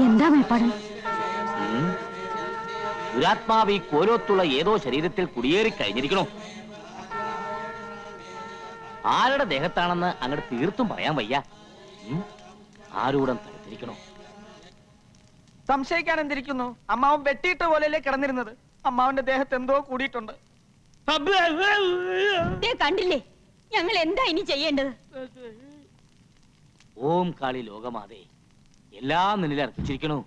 എന്താ മേപ്പാട്? ദുരാത്മാവ് ഈ കോലോത്തുള്ള ഏതോ ശരീരത്തിൽ കുടിയേറി കഴിഞ്ഞിരിക്കണോ? ആരുടെ ദേഹത്താണെന്ന് അങ്ങോട്ട് തീർത്തും പറയാൻ വയ്യ. ആരൂടം തരത്തിരിക്കണോ? സംശയിക്കാൻ എന്തിരിക്കുന്നു? അമ്മാവൻ വെട്ടിയിട്ട പോലെയല്ലേ കിടന്നിരുന്നത്. അമ്മാവന്റെ ദേഹത്ത് എന്തോ കൂടിയിട്ടുണ്ട്. കണ്ടില്ലേ? ഞങ്ങൾ എന്താ ഇനി ചെയ്യേണ്ടത്? ഓം കാളി ലോകമാതേ, എല്ലാം നിന്നിൽ അർപ്പിച്ചിരിക്കണു.